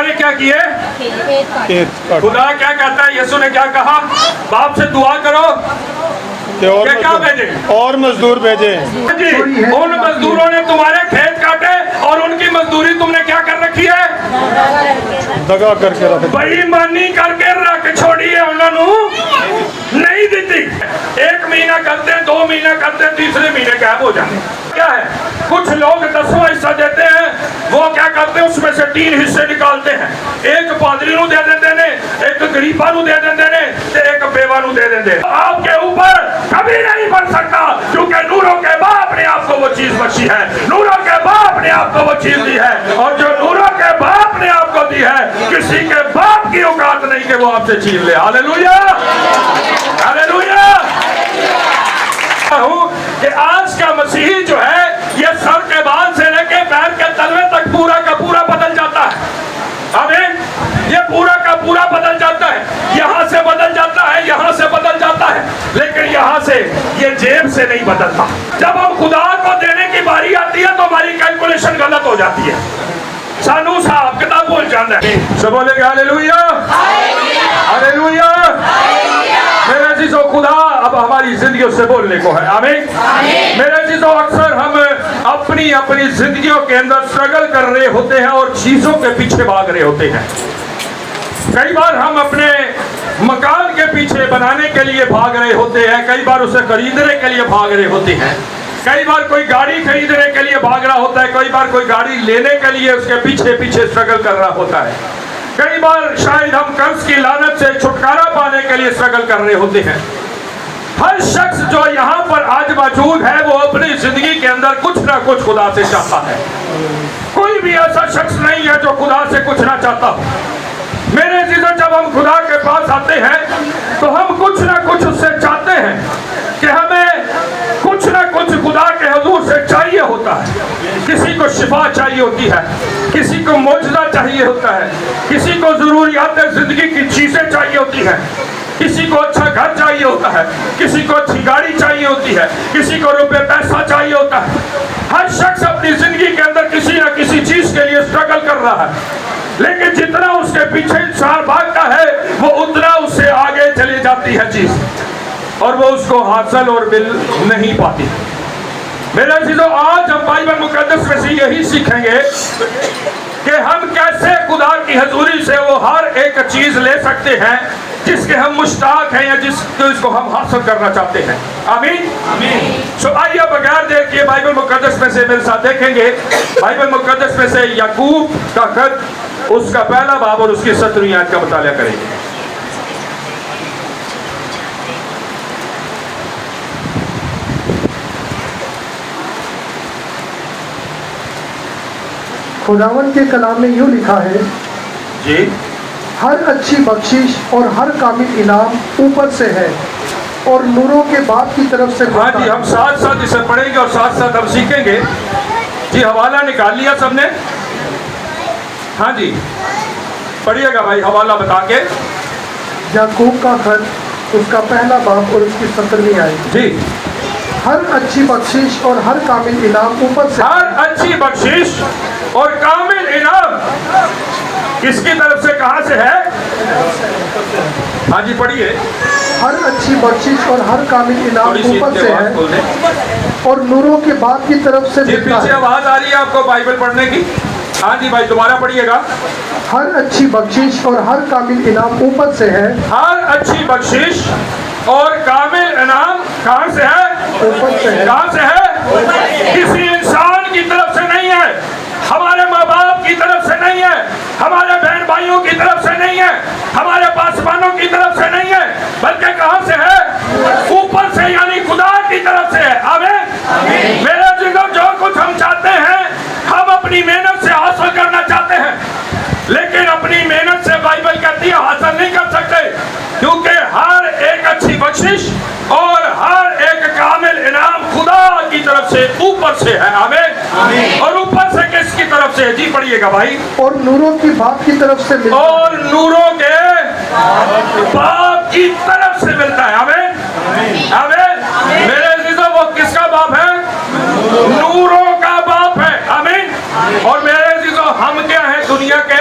نے کیا کیے؟ خدا کیا کہتا ہے؟ یسوع نے کیا کہا؟ باپ سے دعا کرو کہ کیا بھیجے؟ اور مزدور بھیجے. جی ان مزدوروں نے تمہارے کھیت کاٹے اور ان کی مزدوری تم نے کیا کر رکھی ہے؟ دگا کر کے رکھ. بے ایمانی کر کے رکھ چھوڑی ہے انہوں نہیں دیتی. 1 مہینہ کرتے ہیں، 2 مہینہ کرتے ہیں، تیسرے مہینے غائب ہو جاتے ہیں. کیا ہے؟ کچھ لوگ 10واں حصہ دیتے ہیں، وہ کیا کرتے ہیں؟ اس میں سے 3 حصے نکالتے ہیں. ایک پادری نو دے دیتے ہیں، ایک غریبا نو دے دیتے ہیں، ایک بیوہ نو دے دیتے ہیں. آپ کے اوپر کبھی نہیں بن سکتا، کیونکہ نوروں کے باپ نے آپ کو وہ چیز بخشی ہے، نوروں کے باپ نے آپ کو وہ چیز دی ہے، اور جو نوروں کے باپ نے آپ کو دی ہے کسی کے باپ کی اوقات نہیں کہ وہ آپ سے چھین لے. ہاللیلویا ہاللیلویا. کہ آج کا مسیحی جو ہے یہ سر کے بال سے لے کے پیر کے تلوے تک پورا کا پورا بدل جاتا ہے. آمین. یہ پورا کا پورا بدل جاتا ہے، یہاں سے بدل جاتا ہے، یہاں سے بدل جاتا ہے، لیکن یہاں سے یہ جیب سے نہیں بدلتا. جب ہم خدا کو دینے کی باری آتی ہے تو ہماری کیلکولیشن غلط ہو جاتی ہے. سانو صاحب کتاب بول جانا ہے. سب بولے گا ہاللیلویا ہاللیلویا. میرے عزیزو خدا اب ہماری زندگیوں سے بولنے کو ہے. آمین. میرے عزیزو اکثر ہم اپنی زندگیوں کے اندر سٹرگل کر رہے ہوتے ہیں اور چیزوں کے پیچھے بھاگ رہے ہوتے ہیں. کئی بار ہم اپنے مکان کے پیچھے بنانے کے لیے بھاگ رہے ہوتے ہیں، کئی بار اسے خریدنے کے لیے بھاگ رہے ہوتے ہیں، کئی بار کوئی گاڑی خریدنے کے لیے بھاگ رہا ہوتا ہے، کئی بار کوئی گاڑی لینے کے لیے اس کے پیچھے پیچھے سٹرگل کر رہا ہوتا ہے، کئی بار شاید ہم قرض کی لعنت سے چھٹکارا پانے کے لیے سٹرگل کر رہے ہوتے ہیں. ہر شخص جو یہاں پر آج موجود ہے وہ اپنی زندگی کے اندر کچھ نہ کچھ خدا سے چاہتا ہے. کوئی بھی ایسا شخص نہیں ہے جو خدا سے کچھ نہ چاہتا ہو. میرے عزیزو جب ہم خدا کے پاس آتے ہیں تو ہم کچھ نہ کچھ اس سے چاہتے ہیں کہ ہمیں کچھ نہ کچھ خدا کے حضور سے چاہیے ہوتا ہے. کسی کو شفا چاہیے ہوتی ہے، کسی کو معجزہ چاہیے ہوتا ہے، کسی کو ضروریات زندگی کی چیزیں چاہیے ہوتی ہیں، کسی کو اچھا گھر چاہیے ہوتا ہے، کسی کو اچھی گاڑی چاہیے ہوتی ہے، کسی کو روپے پیسہ چاہیے ہوتا ہے. ہر شخص اپنی زندگی کے اندر کسی نہ کسی چیز کے لیے سٹرگل کر رہا ہے، لیکن جتنا اس کے پیچھے انسان بھاگتا ہے وہ اتنا اس سے آگے چلی جاتی ہے چیز، اور وہ اس کو حاصل اور مل نہیں پاتی. میرے عزیزو آج ہم بائبل مقدس میں سے یہی سیکھیں گے کہ ہم کیسے خدا کی حضوری سے وہ ہر ایک چیز لے سکتے ہیں جس کے ہم مشتاق ہیں یا جس کو ہم حاصل کرنا چاہتے ہیں. آمین. سو آئیے بغیر دیر کیے بائبل مقدس میں سے میرے ساتھ دیکھیں گے. بائبل مقدس میں سے یعقوب کا خط اس کا 1 باب اور اس کی 17ویں آیت کا مطالعہ کریں گے. خداوند کے کلام میں یوں لکھا ہے جی ہر اچھی بخشش اور ہر کامل انعام اوپر سے ہے اور نوروں کے باپ کی طرف سے. ہاں جی ہم ساتھ ساتھ اسے پڑھیں گے اور ساتھ ساتھ ہم سیکھیں گے. جی حوالہ نکال لیا سب نے؟ ہاں جی پڑھیے گا بھائی حوالہ بتا کے. یعقوب کا خط اس کا 1 باب اور اس کی 17ویں آیت. جی ہر اچھی بخشش اور ہر کامل انعام اوپر سے. ہر اچھی بخشش اور کامل انعام کس کی طرف سے کہاں سے ہے؟ ہاں جی پڑھیے. ہر اچھی بخشش اور ہر کامل انعام اوپر سے ہے اور نوروں کے باپ کی طرف سے. جی پیچھے آواز آ رہی ہے آپ کو بائبل پڑھنے کی؟ ہاں جی بھائی دوبارہ پڑھیے گا. ہر اچھی بخشش اور ہر کامل انعام اوپر سے ہے. ہر اچھی بخشش اور کامل انعام کہاں سے ہے؟ اوپر سے ہے. کہاں سے ہے؟ کسی انسان کی طرف سے نہیں ہے، ہمارے ماں باپ کی طرف سے نہیں ہے، ہمارے بہن بھائیوں کی طرف سے نہیں ہے، ہمارے پاسبانوں کی طرف سے نہیں ہے، بلکہ کہاں سے ہے؟ اوپر سے، یعنی خدا کی طرف سے ہے. آمین. میرے عزیزو جو کچھ ہم چاہتے ہیں ہم اپنی محنت سے حاصل کرنا چاہتے ہیں، لیکن اپنی محنت سے بائبل کہتی ہے حاصل نہیں کر سکتے، کیونکہ ہر ایک اچھی بخشش اور ہر ایک کامل انعام خدا کی طرف سے اوپر سے ہے. آمین. اور اوپر سے کس کی طرف سے؟ جی پڑھیے گا بھائی. اور نوروں کی باپ کی طرف سے ملتا ہے. اور نوروں کے باپ کی طرف سے ملتا ہے. آمین. آمین. میرے عزیزو وہ کس کا باپ ہے؟ نوروں کا باپ ہے. آمین. اور میرے عزیزو ہم کیا ہیں؟ دنیا کے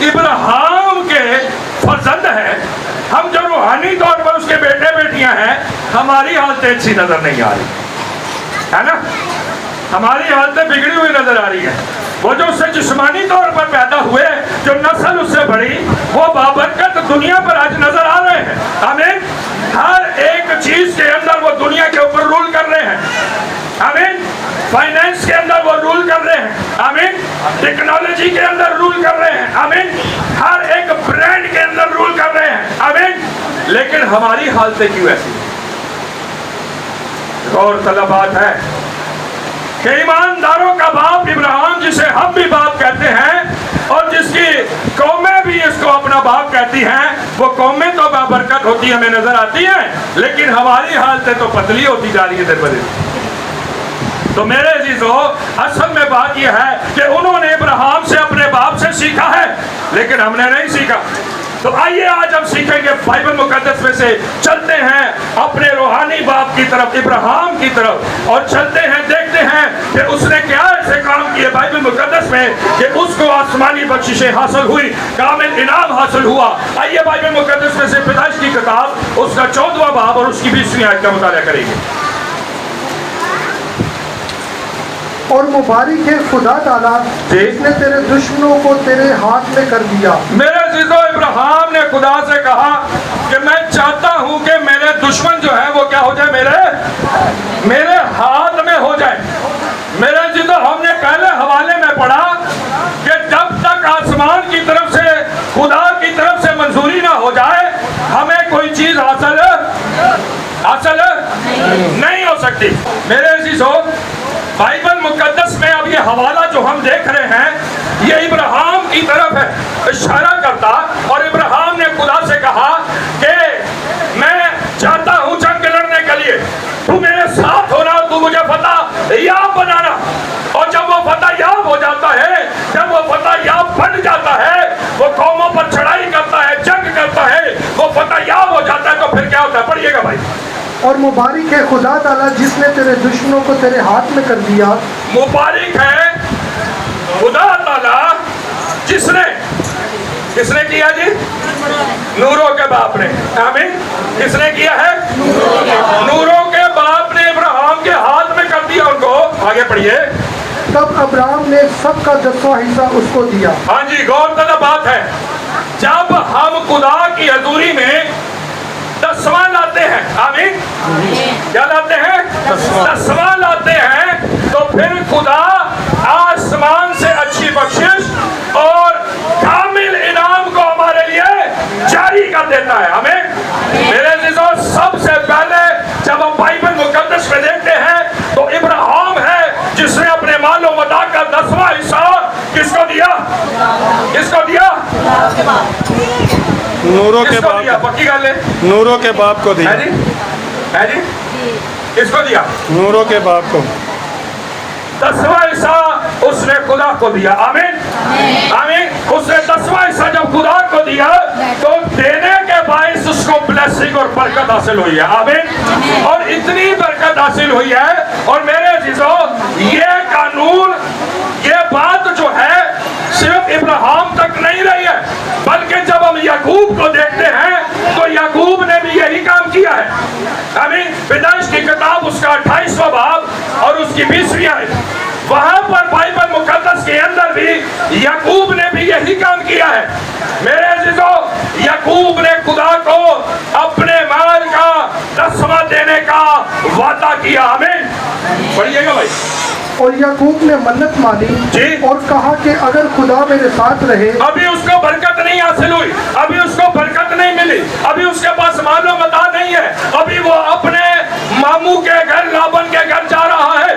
ابراہیم کے فرزند ہیں ہم، جو روحانی طور پر اس کے بیٹے بیٹیاں ہیں، ہماری حالتیں اچھی نظر نہیں آ رہی ہے نا، ہماری حالتیں بگڑی ہوئی نظر آ رہی ہیں۔ وہ جو اس سے جسمانی طور پر پیدا ہوئے، جو نسل اس سے بڑھی، وہ بابرکت دنیا پر آج نظر آ رہے ہیں۔ آمین۔ ہر ایک چیز کے اندر وہ دنیا کے اوپر رول کر رہے ہیں۔ آمین۔ فائنینس کے اندر وہ رول کر رہے ہیں۔ آمین۔ ٹیکنالوجی کے اندر رول کر رہے ہیں۔ آمین۔ ہر ایک برانڈ کے اندر رول کر رہے ہیں۔ آمین۔ لیکن ہماری حالتیں کیوں ایسی؟ غور طلب بات ہے کہ ایمانداروں کا باپ ابراہیم، جسے ہم بھی باپ کہتے ہیں اور جس کی قومیں بھی اس کو اپنا باپ کہتی ہیں، وہ قومیں تو بابرکت ہوتی ہمیں نظر آتی ہیں، لیکن ہماری حالتیں تو پتلی ہوتی جا رہی ہے دن بدن۔ تو میرے عزیزو، اصل میں بات یہ ہے کہ انہوں نے ابراہیم سے اپنے باپ سے سیکھا ہے، لیکن ہم نے نہیں سیکھا۔ تو آئیے آج ہم سیکھیں گے بائبل مقدس میں سے، چلتے ہیں اپنے روحانی باپ کی طرف، ابراہیم کی طرف، اور چلتے ہیں دیکھتے ہیں کہ اس نے کیا ایسے کام کیے بائبل مقدس میں کہ اس کو آسمانی بخششیں حاصل ہوئی، کامل انعام حاصل ہوا۔ آئیے بائبل مقدس میں سے پیدائش کی کتاب اس کا 14واں باب اور اس کی 20ویں آیت کا مطالعہ کریں گے۔ اور مبارک ہے خدا تعالیٰ جس نے تیرے دشمنوں کو تیرے ہاتھ میں کر دیا۔ میرے عزیزو، ابراہیم نے خدا سے کہا کہ میں چاہتا ہوں کہ میرے دشمن جو ہے وہ کیا ہو جائے، میرے ہاتھ میں ہو جائے۔ میرے عزیزو، ہم نے پہلے حوالے میں پڑھا کہ جب تک آسمان کی طرف سے، خدا کی طرف سے منظوری نہ ہو جائے، ہمیں کوئی چیز حاصل نہیں ہو سکتی۔ میرے عزیزو، بائبل مقدس میں اب یہ حوالہ جو ہم دیکھ رہے ہیں، یہ ابراہیم کی طرف ہے اشارہ کرتا، اور ابراہیم نے خدا سے کہا کہ میں چاہتا ہوں جنگ لڑنے کے لیے تو میرے ساتھ ہونا، تو مجھے فتح یاب بنانا۔ اور جب وہ فتح یاب ہو جاتا ہے، جب وہ فتح یاب بن جاتا ہے، وہ قوموں پر چڑھائی کرتا ہے، جنگ کرتا ہے، وہ فتح یاب ہو جاتا ہے، تو پھر کیا ہوتا ہے؟ پڑھیے گا بھائی۔ اور مبارک ہے خدا تعالیٰ جس نے تیرے دشمنوں کو تیرے ہاتھ میں کر دیا۔ مبارک ہے خدا تعالیٰ جس نے کیا جی؟ نوروں کے باپ نے۔ آمین۔ کس نے کیا ہے؟ نوروں کے باپ نے ابراہیم کے ہاتھ میں کر دیا ان کو۔ آگے پڑھیے۔ تب ابراہیم نے سب کا 10واں حصہ اس کو دیا۔ ہاں جی، غور طلب بات ہے، جب ہم خدا کی حضوری میں 10واں لاتے ہیں، آمین، کیا لاتے ہیں؟ 10واں لاتے ہیں، تو پھر خدا آسمان سے اچھی بخشش اور کامل انعام کو ہمارے لیے جاری کر دیتا ہے۔ آمین۔ میرے عزیزو، سب سے پہلے جب ہم بائبل مقدس میں دیکھتے ہیں تو ابراہیم ہے جس نے اپنے مال و متاع کا 10واں حصہ کس کو دیا؟ کس کو دیا؟ نوروں کے باپ، پکی گل ہے، نوروں کے باپ کو دیا۔ ہے جی، کس کو دیا؟ نوروں کے باپ کو۔ 10واں حصہ اس نے خدا کو دیا۔ آمین آمین۔ اس نے 10واں حصہ جب خدا کو دیا تو دینے کے باعث اس کو بلیسنگ اور برکت حاصل ہوئی ہے۔ آمین۔ اور اتنی برکت حاصل ہوئی ہے، اور میرے عزیزو، یہ قانون، یہ بات جو ہے صرف ابراہیم تک نہیں رہی ہے، بلکہ جب ہم یعقوب کو دیکھتے ہیں تو یعقوب نے بھی یہی کام کیا ہے۔ آمین۔ پیدائش کی کتاب اس کا 28واں باب اور اس کی 20ویں آیت، وہاں پر بائبل مقدس کے اندر بھی یعقوب نے بھی یہی کام کیا ہے۔ میرے عزیزو، یعقوب نے خدا کو اپنے مال کا 10واں دینے کا وعدہ کیا۔ آمین۔ پڑھیے گا بھائی۔ اور یعقوب نے منت مانی جی، اور کہا کہ اگر خدا میرے ساتھ رہے۔ ابھی اس کو برکت نہیں حاصل ہوئی، ابھی اس کو برکت نہیں ملی، ابھی اس کے پاس مال و متاع نہیں ہے، ابھی وہ اپنے ماموں کے گھر، لابن کے گھر جا رہا ہے،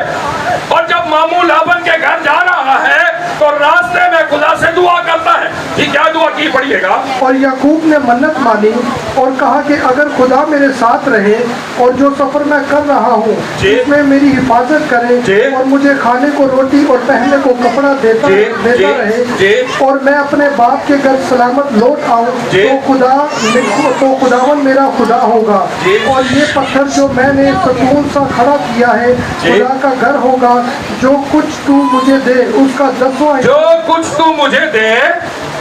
اور جب ماموں لابن کے گھر جا رہا ہے تو راستے میں خدا سے دعا کرتا ہے۔ یہ کیا دعا کی؟ پڑھیے گا۔ اور یعقوب نے منت مانی اور کہا کہ اگر خدا میرے ساتھ رہے اور جو سفر میں کر رہا ہوں اس میں میری حفاظت کرے اور مجھے کھانے کو روٹی اور پہننے کو کپڑا دیتا رہے اور میں اپنے باپ کے گھر سلامت لوٹ آؤں تو خداوند میرا خدا ہوگا، اور یہ پتھر جو میں نے ستون سا کھڑا کیا ہے خدا کا گھر ہوگا۔ جو کچھ تو مجھے دے اس کا 10واں، جو کچھ تو مجھے دے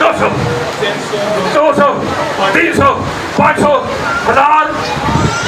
200, 200, 300, 500, 1000।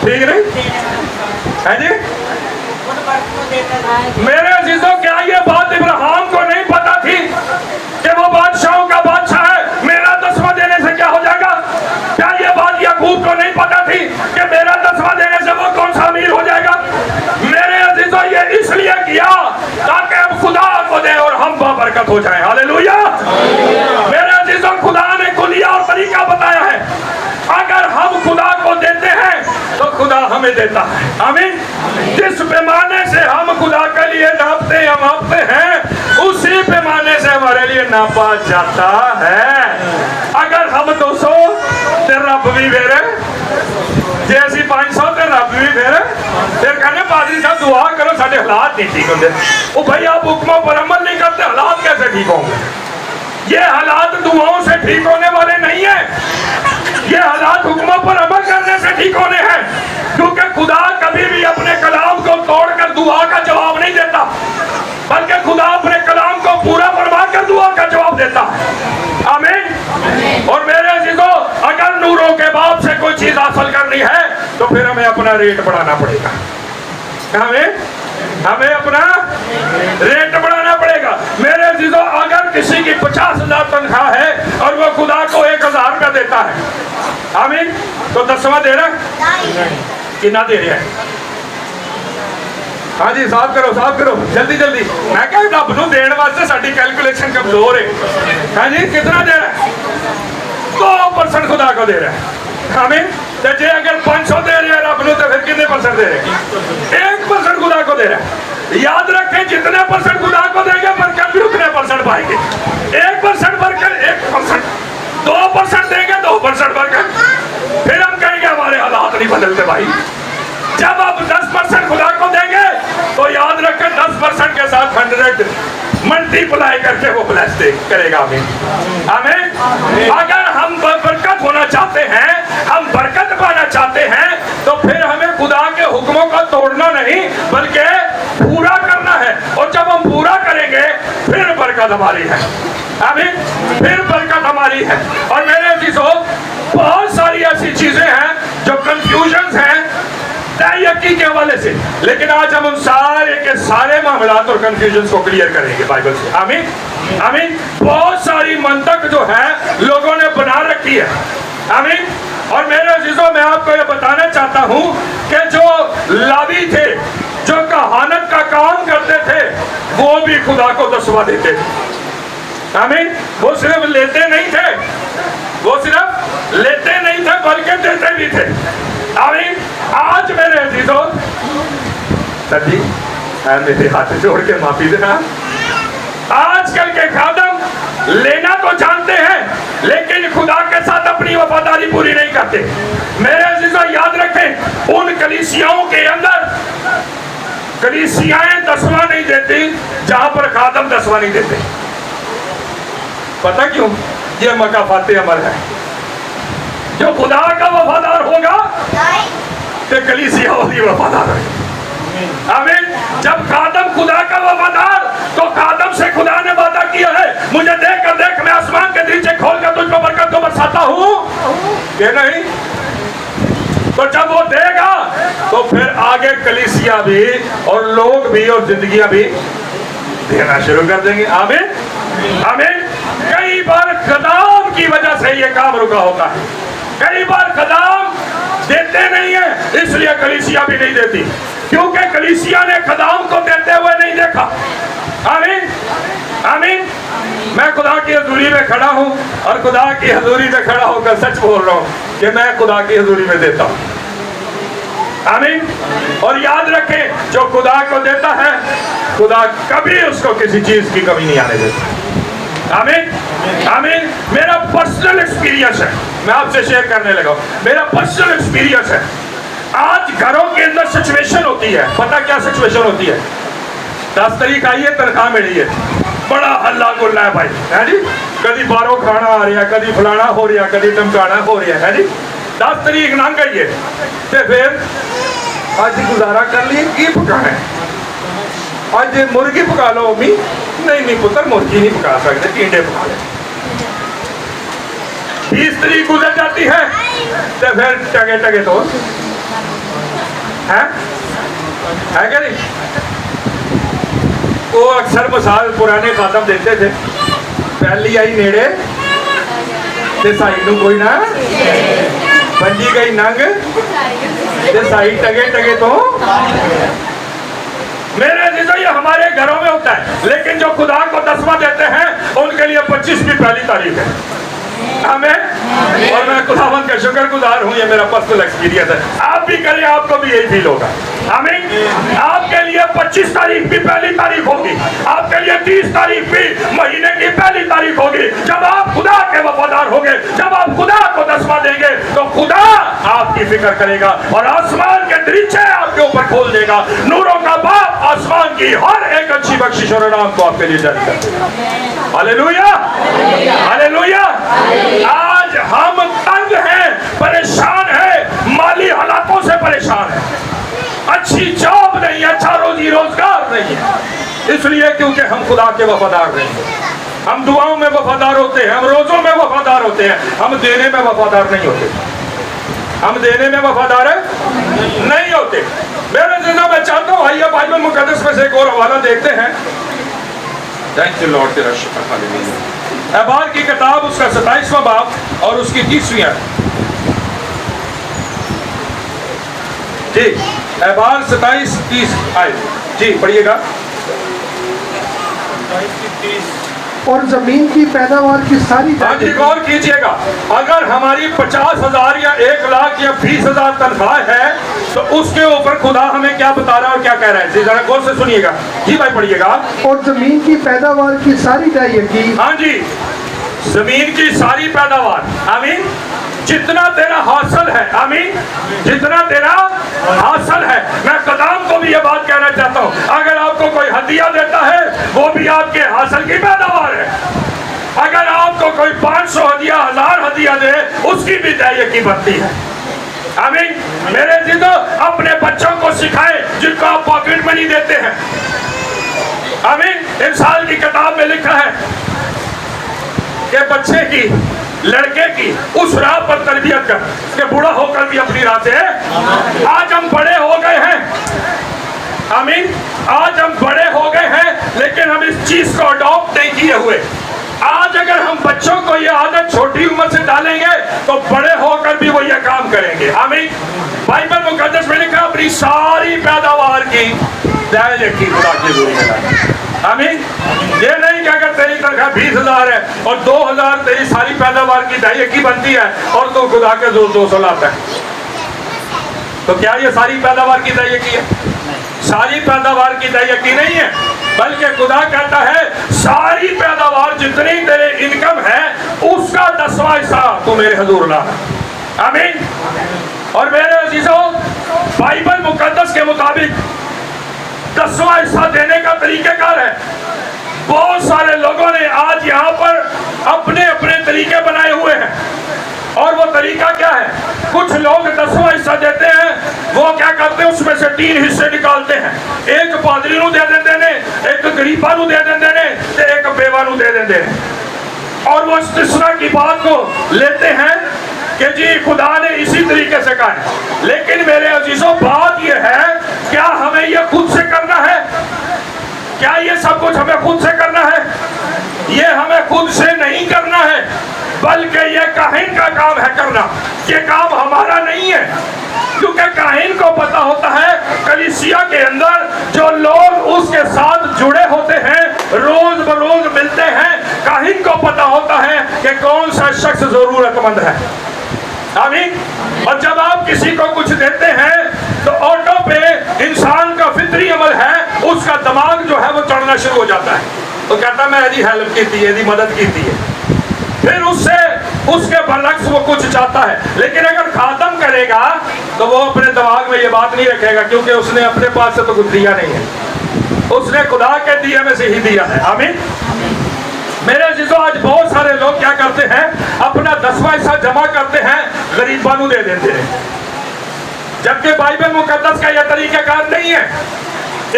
ٹھیک نہیں ہے جی؟ میرے عزیزوں کیا یہ بات ابراہیم کو نہیں پتا تھی کہ وہ بادشاہوں کا بادشاہ ہے، میرا 10واں دینے سے کیا ہو جائے گا؟ کیا یہ بات یعقوب کو نہیں پتا تھی کہ میرا 10واں دینے سے وہ کون سا امیر ہو جائے گا؟ میرے عزیزوں یہ اس لیے کیا تاکہ ہم خدا کو دیں اور ہم بابرکت ہو جائیں۔ ہاللیلویہ۔ میرے عزیزوں خدا نے کلیہ اور طریقہ بتایا ہے، اگر ہم خدا کو دیتے ہیں تو خدا ہمیں دیتا ہے۔ آمین۔ جس پیمانے سے ہم خدا کے لیے ناپتے یا ماپتے ہیں اسی پیمانے سے ہمارے لیے ناپا جاتا ہے۔ اگر ہم 200 تے رب بھی میرے جی اسی 500 تے رب بھی میرے پھر کہنے پادری صاحب دعا کرو ساڑھے حالات نہیں ٹھیک ہوندے۔ او بھائی آپ حکموں پر عمل نہیں کرتے، حالات کیسے ٹھیک ہوں گے؟ یہ حالات دعاؤں سے ٹھیک ہونے والے نہیں ہیں، یہ حالات حکموں پر عمل کرنے سے ٹھیک ہونے ہیں، کیونکہ خدا کبھی بھی اپنے کلام کو توڑ کر دعا کا جواب نہیں دیتا، بلکہ خدا اپنے کلام کو پورا فرما کر دعا کا جواب دیتا ہے۔ آمین۔ اور میرے عزیزوں اگر نوروں کے باپ سے کوئی چیز حاصل کرنی ہے تو پھر ہمیں اپنا ریٹ بڑھانا پڑے گا، ہمیں اپنا ریٹ بڑھانا پڑے گا۔ میرے عزیزوں اگر کسی کی 50,000 تنخواہ ہے اور وہ خدا کو 1,000 روپیہ دیتا ہے، آمین، تو 10واں دے رہا ہے کہ نہ دے رہا ہے؟ ہاں جی صاحب کرو جلدی جلدی۔ میں کہا رب نو دین واسطے ساڈی کیلکولیشن کمزور ہے۔ ہاں جی کتنا دے رہا ہے؟ 2% خدا کو دے رہا ہے۔ آمین۔ تو جے اگر 500 دے رہے ہیں رب نو تو پھر کتنے % دے رہے ہیں؟ 1% خدا کو دے رہا ہے۔ یاد رکھیں جتنے % خدا کو دیں گے برکت بھی اتنے % پائیں گے۔ 1% برکت 1%، 2% دیں گے 2% برکت۔ پھر ہم کہیں گے ہمارے حالات نہیں بدلتے بھائی۔ جب آپ 10% خدا کو دیں گے تو یاد رکھیں 10% کے ساتھ 100 ملٹی پلائی کر کے وہ بلیس کرے گا۔ آمین۔ اگر ہم برکت ہونا چاہتے ہیں، ہم برکت پانا چاہتے ہیں تو پھر ہمیں خدا کے حکموں کو توڑنا نہیں بلکہ پورا کرنا ہے، اور جب ہم پورا کریں گے پھر برکت ہماری ہے۔ آمین۔ پھر برکت ہماری ہے۔ اور میرے عزیزوں بہت ساری ایسی چیزیں ہیں جو کنفیوژنز ہیں یقین کے حوالے سے، لیکن آج ہم ان سارے کے سارے معاملات اور کنفیوژنز کو کلیئر کریں گے بائبل سے۔ آمین۔ آمین۔ بہت ساری منطق جو ہے لوگوں نے بنا رکھی ہے۔ آمین۔ اور میرے عزیزوں میں آپ کو یہ بتانا چاہتا ہوں کہ جو لاوی تھے، جو کہانت کا کام کرتے تھے، وہ بھی خدا کو 10واں دیتے تھے۔ آمین۔ وہ صرف لیتے نہیں تھے، وہ صرف لیتے نہیں تھے بلکہ دیتے بھی تھے۔ آمین۔ آج میرے عزیزوں سر جی میرے ہاتھ جوڑ کے معافی دینا، آج کل کے خادم لینا تو جانتے ہیں لیکن خدا کے ساتھ اپنی وفاداری پوری نہیں کرتے۔ میرے عزیزوں یاد رکھیں ان کلیسیاؤں کے اندر کلیسیائیں 10واں نہیں دیتی جہاں پر خادم 10واں نہیں دیتے۔ پتہ کیوں؟ یہ مکافات عمل ہے۔ جو خدا کا وفادار ہوگا کہ کلیسیا ہوگی وفادار ہے۔ آمین۔ جب خادم خدا کا وفادار تو خادم سے خدا نے وعدہ کیا ہے مجھے دیکھ کر دیکھ میں آسمان کے نیچے کھول کر تجھ کو برکت کو برساتا ہوں کہ نہیں؟ تو جب وہ دے گا تو پھر آگے کلیسیا بھی اور لوگ بھی اور زندگیاں بھی دینا شروع کر دیں گے۔ آمین۔ آمین۔ کئی بار خدام کی وجہ سے یہ کام رکا ہوتا ہے، کئی بار خدام دیتے نہیں ہیں اس لیے کلیسیا بھی نہیں دیتی، کیونکہ کلیسیا نے خدام کو دیتے ہوئے نہیں دیکھا۔ آمین۔ آمین۔ میں خدا کی حضوری میں کھڑا ہوں اور خدا کی حضوری میں کھڑا ہو کر سچ بول رہا ہوں کہ میں خدا کی حضوری میں دیتا ہوں۔ آمین۔ اور یاد رکھیں جو خدا کو دیتا ہے خدا کبھی اس کو کسی چیز کی کمی نہیں آنے دیتا۔ آمین۔ آمین۔ میرا پرسنل ایکسپیرینس ہے، میں آپ سے شیئر کرنے لگا ہوں، میرا پرسنل ایکسپیرینس ہے۔ آج گھروں کے اندر سچویشن ہوتی ہے، پتہ کیا سچویشن ہوتی ہے؟ 10 تاریخ آئی ہے تنخواہ ملی ہے، بڑا ہلا گلا ہے بھائی، ہے جی، کدی باروں کھانا آ رہا ہے، کدی فلانا ہو رہا ہے، کدی ٹمکانا ہو رہا ہے جی۔ 10 تاریخ لنگ گئی ہے تے پھر آج گزارا کر لیے کی پکانا ہے؟ آج مرغی پکا لو امی، نہیں پتر مرغی نہیں پکا سکتے، ٹینڈے پکا لیں۔ 20 تاریخ گزر جاتی ہے تو پھر ٹگے ٹگے تو ہے کہ نہیں؟ وہ اکثر مثال پرانے خاتم دیتے تھے، پہلی آئی نیڑے تے سائی نو کوئی نہ بنجی گئی ننگ تے سائی ٹگے ٹگے تو میرے عزیزو یہ ہمارے گھروں میں ہوتا ہے، لیکن جو خدا کو دسواں دیتے ہیں ان کے لیے 25 پہلی تاریخ ہے. آمین. اور میں خداوند کا شکر گزار ہوں، یہ میرا پرسنل ایکسپیرینس ہے. آپ بھی کریں، آپ کو بھی یہی فیل ہوگا. آمین. آپ کے لیے 25 تاریخ بھی پہلی تاریخ ہوگی، آپ کے لیے 30 تاریخ بھی مہینے کی پہلی تاریخ ہوگی. جب آپ خدا کے وفادار ہوں گے، جب آپ خدا کو دسواں دیں گے تو خدا آپ کی فکر کرے گا اور آسمان کے دریچے آپ کے اوپر کھول دے گا. نوروں کا باپ آسمان کی ہر ایک اچھی بخشش اور انعام کو آپ کے لیے جاری کر دے گا. ہاللیلویا، ہاللیلویا. آج ہم تنگ ہیں، پریشان ہیں، مالی حالاتوں سے پریشان ہیں، اچھی جاب نہیں، اچھا روزی روزگار نہیں ہے. اس لیے کیونکہ ہم خدا کے وفادار نہیں ہیں. ہم دعاؤں میں وفادار ہوتے ہیں، ہم روزوں میں وفادار ہوتے ہیں، ہم دینے میں وفادار نہیں ہوتے. ہم دینے میں وفادار نہیں ہوتے. میرے عزیزو میں چاہتا ہوں آئیے بائبل مقدس میں سے ایک اور حوالہ دیکھتے ہیں. تھینک یو لارڈ، تیرا شکر. ہاللیلویا. احبار کی کتاب اس کا 27واں باب اور اس کی 30ویں آیت. جی احبار 27-30 آیت جی پڑھیے گا. اور زمین کی پیداوار کی ساری ہاں جی غور کیجئے گا. اگر ہماری 50,000 یا 1,00,000 یا 20,000 تنخواہ ہے تو اس کے اوپر خدا ہمیں کیا بتا رہا ہے اور کیا کہہ رہا ہے؟ ذرا غور سے سنیے گا. جی بھائی پڑھیے گا. اور زمین کی پیداوار کی ساری دائیں کی. ہاں جی زمین کی ساری پیداوار. آمین. جتنا تیرا حاصل ہے، آمین، جتنا تیرا حاصل ہے. میں قدام کو بھی یہ بات کہنا چاہتا ہوں، اگر آپ کو کوئی ہدیہ دیتا ہے وہ بھی آپ کے حاصل کی پیداوار ہے. اگر آپ کو کوئی 500 ہدیہ، 1000 ہدیہ دے، اس کی بھی دائیں کی بنتی ہے. آمین. میرے عزیزو اپنے بچوں کو سکھائیں جن کو آپ پاکٹ منی دیتے ہیں. آمین. انسان کی کتاب میں لکھا ہے کہ بچے کی، لڑکے کی اس راہ پر تربیت کر کہ بوڑھا ہو کر بھی اپنی راہ سے. آج ہم بڑے ہو گئے ہیں، آمین، آج ہم بڑے ہو گئے ہیں لیکن ہم اس چیز کو اڈاپٹ نہیں کیے ہوئے. آج اگر ہم بچوں کو یہ عادت چھوٹی عمر سے ڈالیں گے تو بڑے ہو کر بھی وہ یہ کام کریں گے. آمین. بائبل مقدس میں لکھا اپنی ساری پیداوار کی دائیں کی خدا کی حضوری میں. آمین. یہ نہیں کہ اگر تیری تنخواہ 20,000 ہے اور 2,000 تیری ساری پیداوار کی دائیں کی بنتی ہے اور تو خدا کے 200 لاتا ہے تو کیا یہ ساری پیداوار کی دائیں کی ہے؟ ساری پیداوار کی دائیں کی نہیں ہے، بلکہ خدا کہتا ہے ساری پیداوار جتنی تیرے انکم ہے اس کا 10واں حصہ تو میرے حضور لا. آمین. اور میرے عزیزو بائبل مقدس کے مطابق 10واں حصہ دینے کا طریقہ کار ہے. بہت سارے لوگوں نے آج یہاں پر اپنے اپنے طریقے بنائے ہوئے ہیں اور وہ طریقہ کیا ہے؟ کچھ لوگ 10واں حصہ دیتے ہیں، وہ کیا کرتے ہیں اس میں سے 3 حصے نکالتے ہیں. ایک پادری نو دے دیندے نے، ایک غریباں نو دے دیندے نے، ایک بیوہ نو دے دیندے نے. اور وہ استثناء کی بات کو لیتے ہیں کہ جی خدا نے اسی طریقے سے کہا ہے. لیکن میرے عزیزوں بات یہ ہے کیا ہمیں یہ خود سے کرنا ہے؟ کیا یہ سب کچھ ہمیں خود سے کرنا ہے؟ یہ ہمیں خود سے نہیں کرنا ہے بلکہ یہ کاہن کا کام ہے کرنا. یہ کام ہمارا نہیں ہے کیونکہ کاہن کو پتا ہوتا ہے کلیسیا کے اندر جو لوگ اس کے ساتھ جڑے ہوتے ہیں، روز بروز ملتے ہیں، کاہن کو پتا ہوتا ہے کہ کون سا شخص ضرورت مند ہے. آمین. اور جب آپ کسی کو کچھ دیتے ہیں تو آٹو پہ انسان کا فطری عمل ہے، اس کا دماغ جو ہے وہ چڑھنا شروع ہو جاتا ہے. تو کہتا ہے میں ایدی ہیلپ کی تھی، مدد کی تھی. پھر اس کے برعکس وہ کچھ چاہتا ہے. لیکن اگر خاتم کرے گا تو وہ اپنے دماغ میں یہ بات نہیں رکھے گا کیونکہ اس نے اپنے پاس سے تو کچھ دیا نہیں ہے، اس نے خدا کے دیے میں سے ہی دیا ہے. آمین. میرے عزیزو آج بہت سارے لوگ کیا کرتے ہیں؟ اپنا 10واں حصہ جمع کرتے ہیں، غریباں نو دے دیتے ہیں، جبکہ بائبل مقدس کا یہ طریقہ کار نہیں ہے.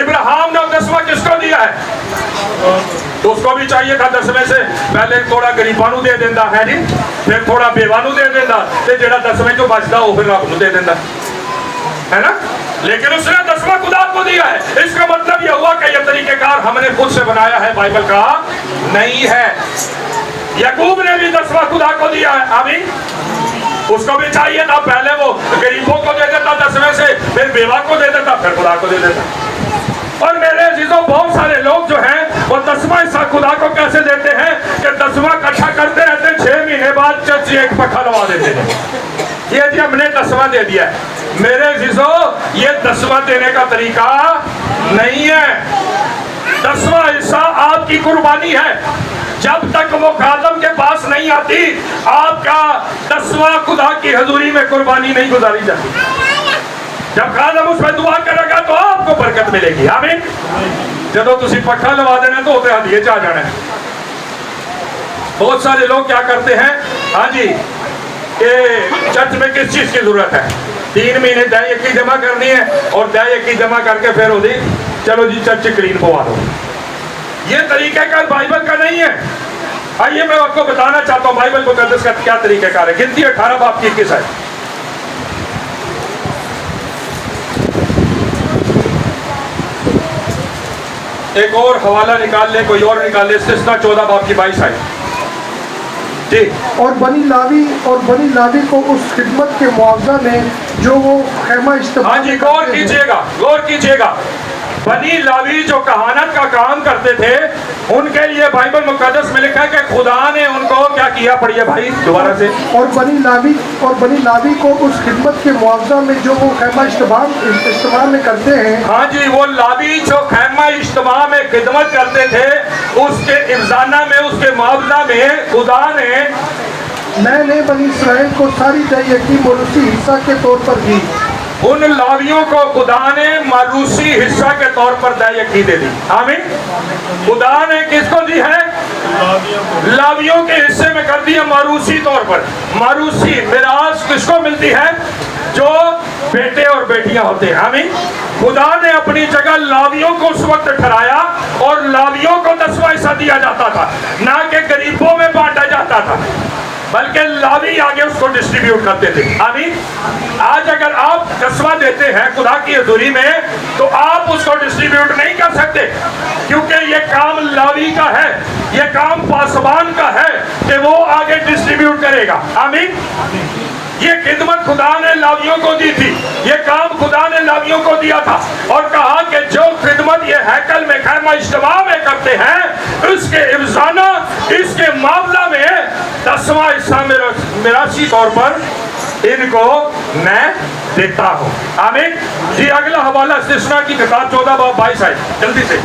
ابراہیم نے 10واں کس کو دیا ہے؟ تو اس کو بھی چاہیے تھا 10 میں سے پہلے تھوڑا غریباں نو دے دینا ہے جی، پھر تھوڑا بیوہ نو دے دینا تے جڑا 10 میں جو بچدا وہ پھر رب نو دے دینا ہے نا. لیکن اس نے 10واں خدا کو دیا ہے. اس کا مطلب یہ ہوا کہ یہ طریقہ کار ہم نے خود سے بنایا ہے، بائبل کا نہیں ہے. یعقوب نے بھی 10واں خدا کو دیا ہے. آمین. اس کو بھی چاہیے تھا، پہلے وہ غریبوں کو دے دیتا 10ویں سے، پھر بیوہ کو دے دیتا، پھر خدا کو دے دیتا. اور میرے عزیزوں بہت سارے لوگ جو ہیں وہ 10واں حصہ خدا کو کیسے دیتے ہیں کہ 10واں اکٹھا کرتے رہتے ہیں، 6 مہینے بعد چرچ ایک پکھا لوا دیتے ہیں. یہ جی ہم نے 10واں دے دیا ہے. میرے عزیزوں یہ 10واں دینے کا طریقہ نہیں ہے. 10واں حصہ آپ کی قربانی ہے. جب تک وہ خادم کے پاس نہیں آتی آپ کا 10واں خدا کی حضوری میں قربانی نہیں گزاری جاتی. جب خادم اس میں دعا کرے گا تو آپ کو برکت ملے گی. آمین. جدو تسی پکھا لوا دینا تو ہوتے ہدیے چاہ جانا ہے. بہت سارے لوگ کیا کرتے ہیں، ہاں جی، کہ چرچ میں کس چیز کی ضرورت ہے، 3 مہینے دائیں یکی جمع کرنی ہے اور دائیں یکی جمع کر کے پھر ہوتی چلو جی چرچ کلین پوا دو. یہ طریقہ کار بائبل کا نہیں ہے. آئیے میں آپ کو بتانا چاہتا ہوں بائبل مقدس کا کیا طریقہ کار ہے. گنتی 18 باب کی 21 ہے. ایک اور حوالہ نکال لے، کوئی اور نکال لے. استثنا 14 باب کی 22 ہے. جی. اور بنی لاوی کو اس خدمت کے معاوضہ میں جو وہ خیمہ اجتماع، ہاں جی غور کیجئے گا. بنی لاوی جو کہانت کا کام کرتے تھے ان کے لیے بائبل مقدس میں لکھا ہے کہ خدا نے ان کو کیا کیا. پڑھیے بھائی دوبارہ سے. اور بنی لاوی کو اس خدمت کے معاوضہ میں جو وہ خیمہ اجتماع میں کرتے ہیں. ہاں جی وہ لاوی جو خیمہ اجتماع میں خدمت کرتے تھے اس کے افزانہ میں، اس کے معاوضہ میں خدا نے بنی اسرائیل کو ساری دائیکی موروثی حصہ کے طور پر دی. ان لاویوں کو خدا نے موروثی حصہ کے طور پر دائیکی دے دی. آمین. خدا نے کس کو دی ہے؟ لاویوں کے حصے میں کر دیا موروثی طور پر. موروثی میراث کس کو ملتی ہے؟ جو بیٹے اور بیٹیاں ہوتے ہیں. آمین. خدا نے اپنی جگہ لاویوں کو اس وقت ٹھہرایا اور لاویوں کو 10واں حصہ دیا جاتا تھا، نہ کہ غریبوں میں بانٹا جاتا تھا، بلکہ لاوی آگے اس کو ڈسٹریبیوٹ کرتے تھے. آمین. آج اگر آپ 10واں دیتے ہیں خدا کی حضوری میں تو آپ اس کو ڈسٹریبیوٹ نہیں کر سکتے، کیونکہ یہ کام لاوی کا ہے، یہ کام پاسبان کا ہے کہ وہ آگے ڈسٹریبیوٹ کرے گا. آمین. یہ خدمت خدا نے لاویوں کو دی تھی، یہ کام خدا نے لاویوں کو دیا تھا اور کہا کہ جو خدمت یہ ہیکل میں خیمہ اجتماع میں کرتے ہیں اس کے افزانہ، اس کے معاملہ میں 10واں حصہ میراثی طور پر ان کو میں دیتا ہوں. آمین. جی اگلا حوالہ استثنا کی کتاب 14 باب 22 ہے. جلدی سے.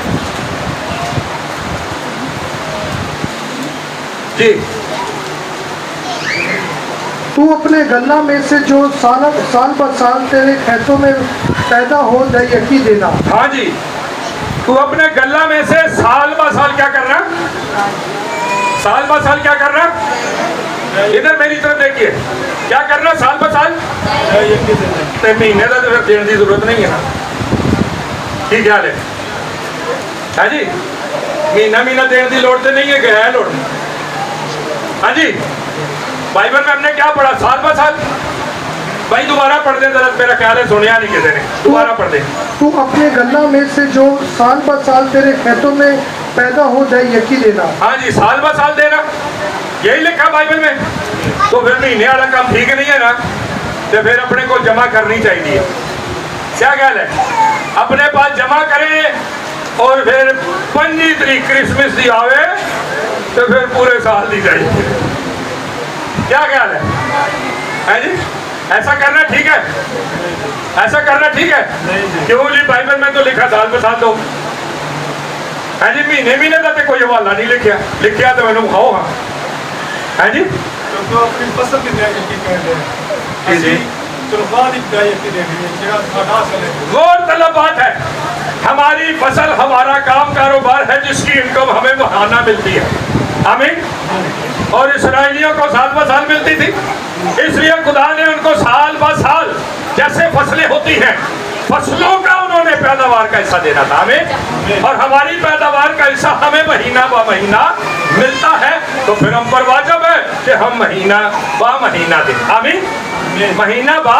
جی. تو اپنے غلہ میں سے جو سال بہ سال تیرے کھیتوں میں پیدا ہو دائیکی دینا. ہاں جی. تو اپنے غلہ میں سے سال بہ سال کیا کرنا؟ سال بہ سال کیا کرنا؟ ادھر میری طرف دیکھیے. کیا کرنا سال بہ سال؟ مہینے کا تو دینے کی ضرورت نہیں ہے نا. ٹھیک ہے. ہاں جی. مہینہ دینے کی لوڑ تو نہیں ہے کہ ہے لوڑ. ہاں جی. بائبل میں ہم نے کیا پڑھا؟ سال بہ سال. بھائی دوبارہ پڑھ دیں ذرا، میرا خیال ہے سنیا نہیں کسی نے. دوبارہ پڑھ دیں. تو اپنے غلہ میں سے جو سال بہ سال تیرے کھیتوں میں پیدا ہو دائیکی دینا. ہاں جی. سال بہ سال دینا یہی لکھا بائبل میں. تو پھر مہینے والا کام ٹھیک نہیں ہے نا، تو پھر اپنے کو جمع کرنی چاہیے. کیا خیال ہے؟ اپنے پاس جمع کریں اور پھر 25 تاریخ کرسمس دی آوے تو پھر پورے سال دی چاہیے. کیا خیال ہے جی؟ ایسا کرنا ٹھیک ہے؟ ایسا کرنا ٹھیک ہے؟ کیوں جی بائبل میں تو لکھا سال بہ سال دو. ہاں جی. مہینے کا تو کوئی حوالہ نہیں لکھیا تو میں نے کھاؤ. ہاں. ہاں جی. غور طلب بات ہے. ہماری فصل ہمارا کام کاروبار ہے جس کی انکم ہمیں ماہانہ ملتی ہے. آمین. اور اسرائیلیوں کو سال بہ سال ملتی تھی، اس لیے خدا نے ان کو سال بہ سال جیسے فصلیں ہوتی ہیں فصلوں کا انہوں نے پیداوار کا حصہ دینا تھا ہمیں، اور ہماری پیداوار کا حصہ ہمیں مہینہ با مہینہ ملتا ہے. تو پھر ہم پر واجب ہے کہ ہم مہینہ با مہینہ دیں. آمین. مہینہ با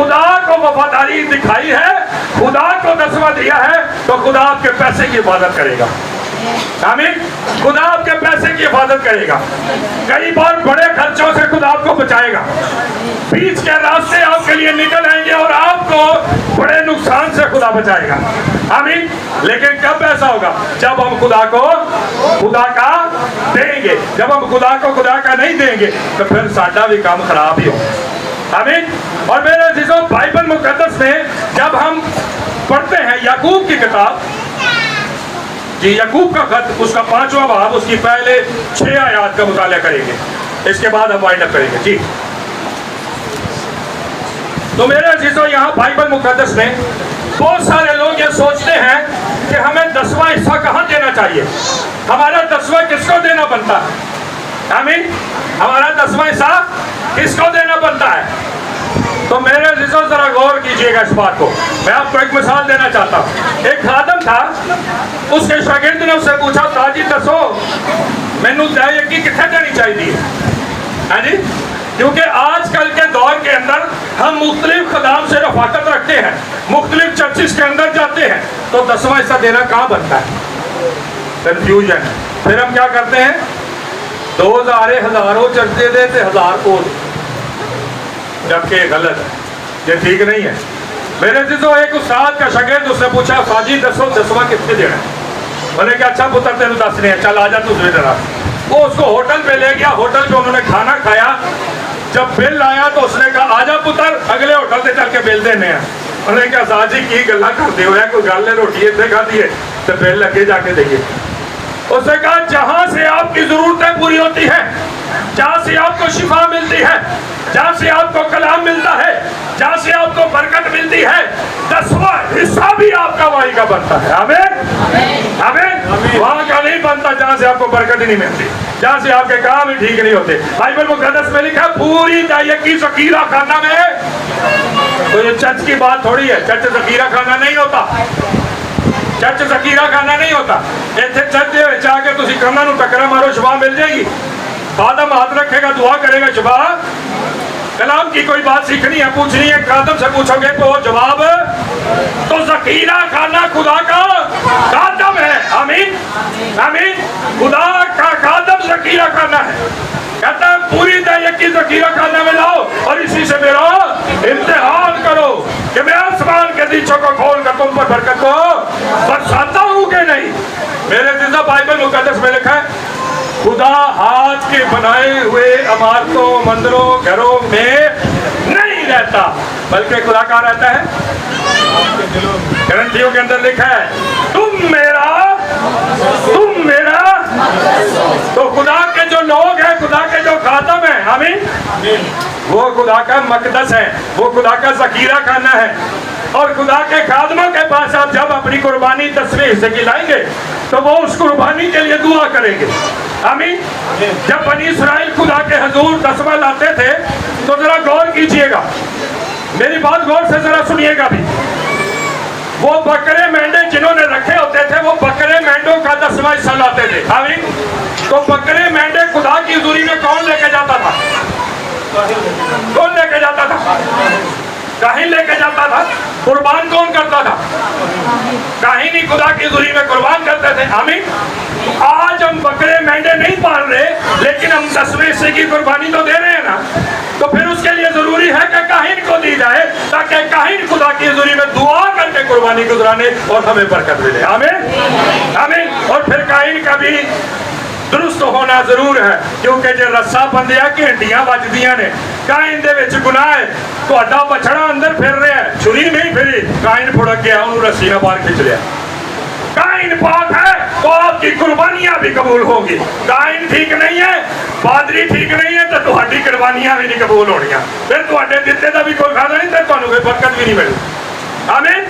خدا کو وفاداری دکھائی ہے, خدا کو دسواں دیا ہے, تو خدا آپ کے پیسے کی حفاظت کرے گا. آمین. خدا آپ کے پیسے کی حفاظت کرے گا. کئی بار بڑے خرچوں سے خدا آپ کو بچائے گا. بیچ کے راستے آپ کے لیے نکل آئیں گے اور آپ کو بڑے نقصان سے خدا بچائے گا. آمین. لیکن کب ایسا ہوگا؟ جب ہم خدا کو خدا کا دیں گے. جب ہم خدا کو خدا کا نہیں دیں گے تو پھر ساڈا بھی کام خراب ہی ہوگا. آمین. اور میرے عزیزوں, بائبل مقدس میں جب ہم پڑھتے ہیں یعقوب کی کتاب, جی یعقوب کا خط, اس کا 5واں باب, اس کی پہلے 6 آیات کا مطالعہ کریں گے, اس کے بعد ہم وائنڈ اپ کریں گے. جی تو میرے عزیزوں, یہاں بائبل مقدس میں بہت سارے لوگ یہ سوچتے ہیں کہ ہمیں 10واں حصہ کہاں دینا چاہیے, ہمارا 10واں کس کو دینا بنتا ہے. آمین. ہمارا 10واں حصہ کس کو دینا بنتا ہے؟ تو میرے عزیزوں ذرا غور کیجئے گا اس بات کو. میں آپ کو ایک مثال دینا چاہتا ہوں. ایک خادم تھا, اس کے شاگرد نے اس سے پوچھا, تاجی دسو مینوں دائیکی کتنے دینی چاہیے. ہاں جی, کیونکہ آج کل کے دور کے اندر ہم مختلف خدام سے رفاقت رکھتے ہیں, مختلف چرچز کے اندر جاتے ہیں, تو 10واں حصہ دینا کہاں بنتا ہے؟ کنفیوژن. پھر ہم کیا کرتے ہیں, 2000 ہزاروں چرچ دے دیتے, 1000 کو, جبکہ غلط ہے, یہ ٹھیک نہیں ہے. میرے عزیزوں, ایک استاد کا شاگرد, اس نے پوچھا, فاجی دسو 10واں کتنے دینا ہے. انہوں نے کہا اچھا پتر تینوں دس نہیں ہے, چل آ جا تو ذرا. وہ اس کو ہوٹل پہ لے گیا, ہوٹل پہ انہوں نے کھانا کھایا. جب بل آیا تو اس نے کہا آ جا پتر اگلے ہوٹل سے چل کے بل دینے ہیں. انہوں نے کہا استاد جی کی گلا کرتے ہوئے, کوئی گل ہے, روٹی اتنے کھاتی ہے تو بل لگے جا کے دئیے. اس نے کہا جہاں سے آپ کی ضرورتیں پوری ہوتی ہیں, جہاں سے آپ کو شفا ملتی ہے, جہاں سے آپ کو کلام ملتا ہے, جہاں سے آپ کو برکت ملتی ہے, 10واں حصہ بھی آپ کا وہیں کا بنتا ہے. آمین. آمین. وہاں کا نہیں بنتا جہاں سے آپ کو برکت ہی نہیں ملتی, جہاں سے آپ کے کام ہی ٹھیک نہیں ہوتے. بائبل مقدس میں لکھا پوری دائیکی ذخیرہ خانہ میں. تو یہ چرچ کی بات تھوڑی ہے, چرچ ذخیرہ خانہ نہیں ہوتا, چرچ ذخیرہ خانہ نہیں ہوتا. ایتھے چرچ دے وچ آ کے تسی کماں نوں ٹکرا مارو, شفا مل جائے گی. خادم ہاتھ رکھے گا, دعا کرے گا, شفا. کلام کی کوئی بات سیکھنی ہے, پوچھنی ہے, خادم سے پوچھو گے تو جواب. تو ذخیرہ خانہ خدا کا خادم ہے. آمین. آمین. خدا کا خادم ذخیرہ خانہ ہے. کہتا ہے پوری دائیکی ذخیرہ خانہ میں لاؤ اور اسی سے میرا امتحان کرو کہ میں آسمان کے دیچوں کو کھول کر تم پر برکت کو برساتا ہوں کہ نہیں. میرے عزیزہ, بائبل مقدس میں لکھا ہے خدا ہاتھ کے بنائے ہوئے عمارتوں, مندروں, گھروں میں نہیں رہتا, بلکہ خدا کہاں رہتا ہے؟ گرنتھیوں کے اندر لکھا ہے تم میرا. تو خدا کے جو لوگ ہیں, خدا کے جو خادم ہیں, آمین, وہ خدا کا مقدس ہے, وہ خدا کا ذخیرہ خانہ ہے. اور خدا کے خادموں کے پاس آپ جب اپنی قربانی 10ویں حصے کی لائیں گے تو وہ اس قربانی کے لیے دعا کریں گے. آمین. جب بنی اسرائیل خدا کے حضور 10واں لاتے تھے تو ذرا غور کیجئے گا, میری بات غور سے ذرا سنیے گا بھی. وہ بکرے مینڈے جنہوں نے رکھے ہوتے تھے, وہ بکرے مینڈوں کا 10واں حصہ لاتے تھے. آمین. تو بکرے مینڈے خدا کی حضوری میں کون لے کے جاتا تھا؟ کون لے کے جاتا تھا؟ کاہن لے کے جاتا تھا. قربان کون کرتا تھا؟ کاہن ہی خدا کی حضوری میں قربان کرتے تھے. آمین. آج ہم بکرے مینڈے نہیں پال رہے, لیکن ہم 10ویں حصے کی قربانی تو دے رہے ہیں نا. تو پھر اس کے لیے ضروری ہے کہ کاہن کو دی جائے, تاکہ کاہن خدا کی حضوری میں دعا کر کے قربانی گزرانے اور ہمیں برکت ملے. آمین. آمین. اور پھر کاہن کا بھی درست ہونا ضرور ہے, کیونکہ جو رسا بندیا کی ہڈیاں بجدیاں نے, کائن دے وچ گناہ ہے, تہاڈا بچڑا اندر پھر رہا ہے, چھری نہیں پھری, کائن پھڑک گیا, انہوں رسی نہ باہر کھچ لیا. کائن پاک ہے تو آپ کی قربانیاں بھی قبول ہوں گی. کائن ٹھیک نہیں ہے, پادری ٹھیک نہیں ہے, تو تہاڈی قربانیاں بھی نہیں قبول ہونیاں. پھر تہاڈے دتے دا بھی کوئی فائدہ نہیں, تے تانوں کوئی برکت بھی نہیں ملے. آمین.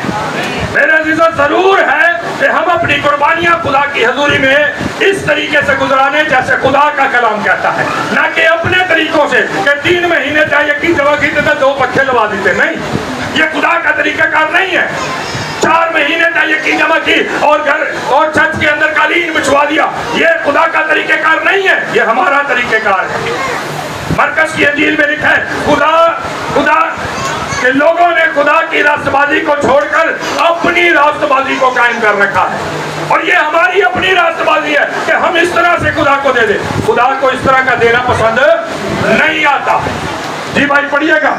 میرے عزیزوں, ضرور ہے کہ ہم اپنی قربانیاں خدا کی حضوری میں اس طریقے سے گزرانے جیسے خدا کا کلام کہتا ہے, نہ کہ اپنے طریقوں سے کہ 3 مہینے چاہیے کی جگہ کی تو 2 پکھے لوا دیتے. نہیں, یہ خدا کا طریقہ کار نہیں ہے. 4 مہینے چاہیے کی جمع کی اور گھر اور چھت کے اندر قالین بچھوا دیا, یہ خدا کا طریقہ کار نہیں ہے, یہ ہمارا طریقہ کار ہے. مرکز کی انجیل میں لکھا ہے خدا کہ لوگوں نے خدا کی راستبازی کو چھوڑ کر اپنی راستبازی کو قائم کر رکھا ہے، اور یہ ہماری اپنی راستبازی ہے کہ ہم اس طرح سے خدا کو دے دیں۔ خدا کو اس طرح کا دینا پسند نہیں آتا۔ جی بھائی پڑھیے گا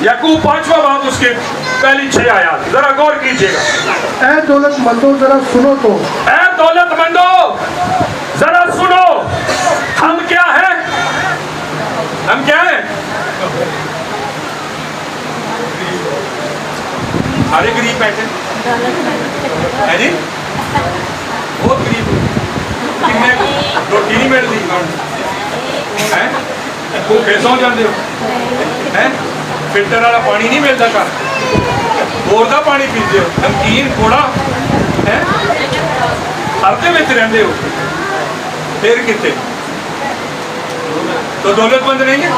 یعقوب 5واں باب اس کے پہلی 6 آیات، ذرا غور کیجیے گا۔ اے دولت مندو ذرا سنو تو، اے دولت مندو ذرا سنو، ہم کیا ہیں؟ ہم کیا ہیں؟ سارے غریب بیٹھے ہیں جی، بہت غریب، روٹی نہیں ملتی، بھوکے سو جاندے ہو، فلٹر والا پانی نہیں ملتا، گھر بور کا پانی پیتے ہو، نمکین تھوڑا ہردے میں رہتے ہو، پھر کتنے تو دولت مند نہیں ہے؟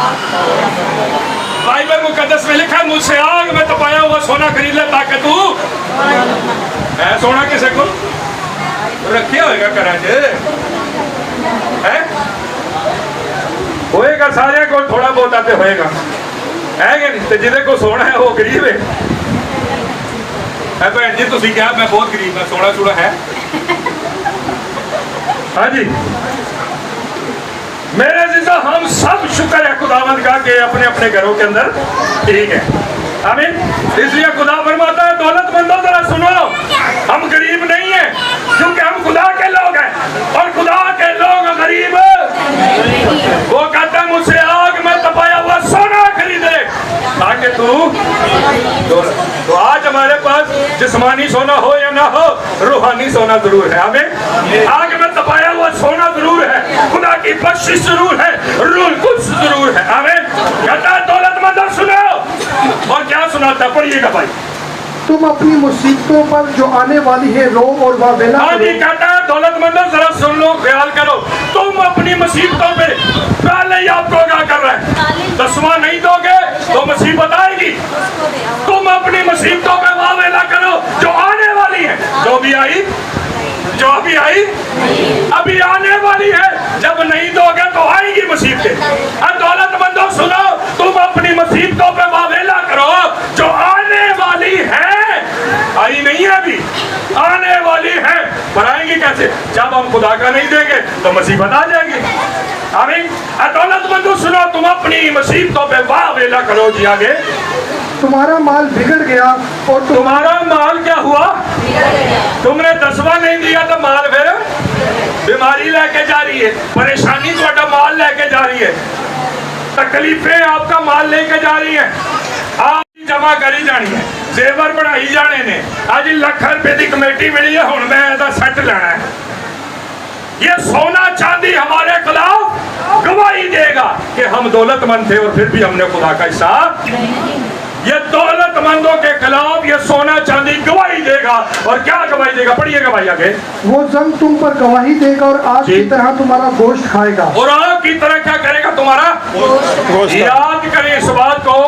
بائبل مقدس میں لکھا مجھ سے آگ میں تپایا ہوا سونا خرید لے تاکہ تو ہے سونا کسے کو رکھیا ہوئے گا کراچے ہوئے گا، سارے کو تھوڑا بہت آتے ہوئے گا ہے کہ نہیں؟ تو جنہیں کو سونا ہے وہ غریب ہے۔ بہن جی تسی کیا میں بہت غریب ہے، سونا چوڑا ہے؟ ہاں جی میرے عزیزہ، ہم سب شکر ہے خداوند کا کہ اپنے اپنے گھروں کے اندر ٹھیک ہے، آمین۔ اس لیے خدا فرماتا ہے دولت مندو ذرا سنو، ہم غریب نہیں ہیں کیونکہ ہم خدا کے لوگ ہیں، اور خدا کے لوگ غریب وہ کہتا ہے مجھ سے آگ میں تپایا ہوا سونا خرید لے تاکہ تو آج ہمارے پاس جسمانی سونا ہو یا نہ ہو، روحانی سونا ضرور ہے، آمین۔ آگ میں تپایا ہوا سونا ضرور ہے، خدا کی بخشش ضرور ہے، روح القدس ضرور ہے، آمین۔ کہتا ہے دولت مندو سنو، اور کیا سناتا ہے؟ پڑھیے گا بھائی۔ تم اپنی مصیبتوں پر جو آنے والی ہے رو اور واویلا ہاں کرو۔ جی کہتا ہے دولت مندو ذرا سن لو، خیال کرو، تم اپنی مصیبتوں پہ پہلے ہی آپ کو آگاہ کر رہے ہیں، 10واں نہیں دو گے تو مصیبت آئے گی۔ تم اپنی مصیبتوں پہ واویلا کرو جو آنے والی ہے، جو بھی آئی، جو ابھی آئی ابھی آنے والی ہے، جب نہیں دو گے تو آئیں گی مصیبتیں۔ دولت مندو سنو، تم اپنی مصیبتوں پہ واویلا کرو جو آنے والی ہے، آئی نہیں ہے ابھی، آنے والی ہے، پر آئیں گی کیسے؟ جب ہم خدا کا نہیں دیں گے تو مصیبت آ جائے گی، آمین۔ دولت مندو سنو، تم اپنی مصیبتوں پہ واویلا کرو۔ جی آگے، تمہارا مال بگڑ گیا اور تمہارا مال کیا ہوا؟ تم نے 10واں نہیں دیا تو مال پھر بیماری لے کے جا رہی ہے، پریشانی تھوڑا مال لے کے جا رہی ہے، تکلیفیں آپ کا مال لے کے جا رہی ہیں، آپ جمع کری جانی ہے، زیور بڑھائی جانے نے، آج لکھ روپے دی کمیٹی ملی ہے، ہن میں ایسا سیٹ لینا ہے۔ یہ سونا چاندی ہمارے خلاف گواہی دے گا کہ ہم دولت مند تھے اور پھر بھی ہم نے خدا کا حصہ۔ یہ دولت مندوں کے خلاف یہ سونا چاندی گواہی دے گا، اور کیا گواہی دے گا؟ پڑھیے گا بھائی آگے۔ وہ زنگ تم پر گواہی دے گا اور آگ کی طرح تمہارا گوشت کھائے گا۔ اور آگ کی طرح کیا کرے گا؟ تمہارا گوشت۔ یاد کریں اس بات کو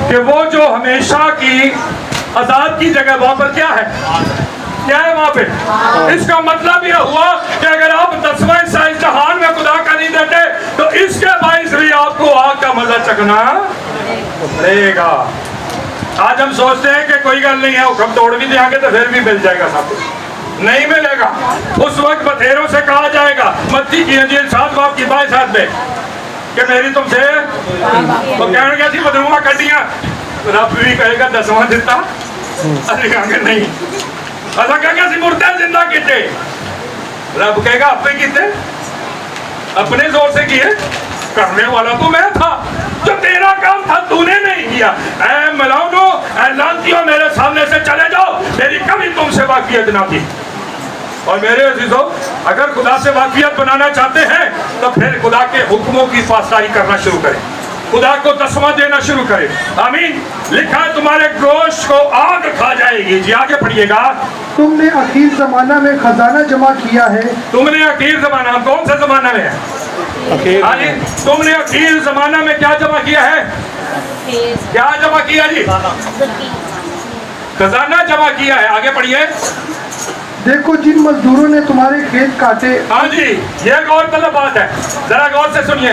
کہ وہ جو ہمیشہ کی عذاب کی جگہ وہاں پر کیا ہے؟ کیا ہے وہاں پہ؟ اس کا مطلب یہ ہوا کہ اگر آپ 10واں حصہ اس جہان میں خدا کا نہیں دیتے تو اس کے باعث بھی آپ کو آگ کا مزہ چکھنا پڑے گا۔ آج ہم سوچتے ہیں کہ کوئی گل نہیں ہے، حکم توڑ بھی دیں گے تو پھر بھی مل جائے گا، سب کچھ نہیں ملے گا۔ اس وقت بتھیروں سے کہا جائے گا، متی کی انجیل 7 باب کی 22 آیت میں کہ میری تم سے تو کہنے گا سی بدرواں کٹیاں، رب بھی کہے گا 10واں دیتا، ارے کہاں گے نہیں، ایسا کہے گا سی مردہ زندہ کیتے، رب کہے گا اپنے کیتے، اپنے زور سے کیے، کرنے والا تو میں تھا، جو تیرا کام تھا تو نے نہیں کیا۔ اے ملاؤنو، اے لانتیوں، میرے سامنے سے چلے جاؤ، میری کبھی تم سے واقفیت نہ تھی۔ اور میرے عزیزوں، اگر خدا سے واقفیت بنانا چاہتے ہیں تو پھر خدا کے حکموں کی پاسداری کرنا شروع کریں، خدا کو 10واں دینا شروع کریں، آمین۔ لکھا ہے تمہارے گوشت کو آگ کھا جائے گی۔ جی آگے پڑھیے گا۔ تم نے اخیر زمانہ میں خزانہ جمع کیا ہے۔ تم نے اخیر زمانہ، کون سے زمانہ میں ہے؟ تم نے اخیر زمانہ میں کیا جمع کیا ہے؟ کیا جمع کیا جی؟ خزانہ جمع کیا ہے۔ آگے پڑھیے۔ دیکھو جن مزدوروں نے تمہارے کھیت کاٹے۔ ہاں جی، یہ غور طلب بات ہے، ذرا غور سے سنیے،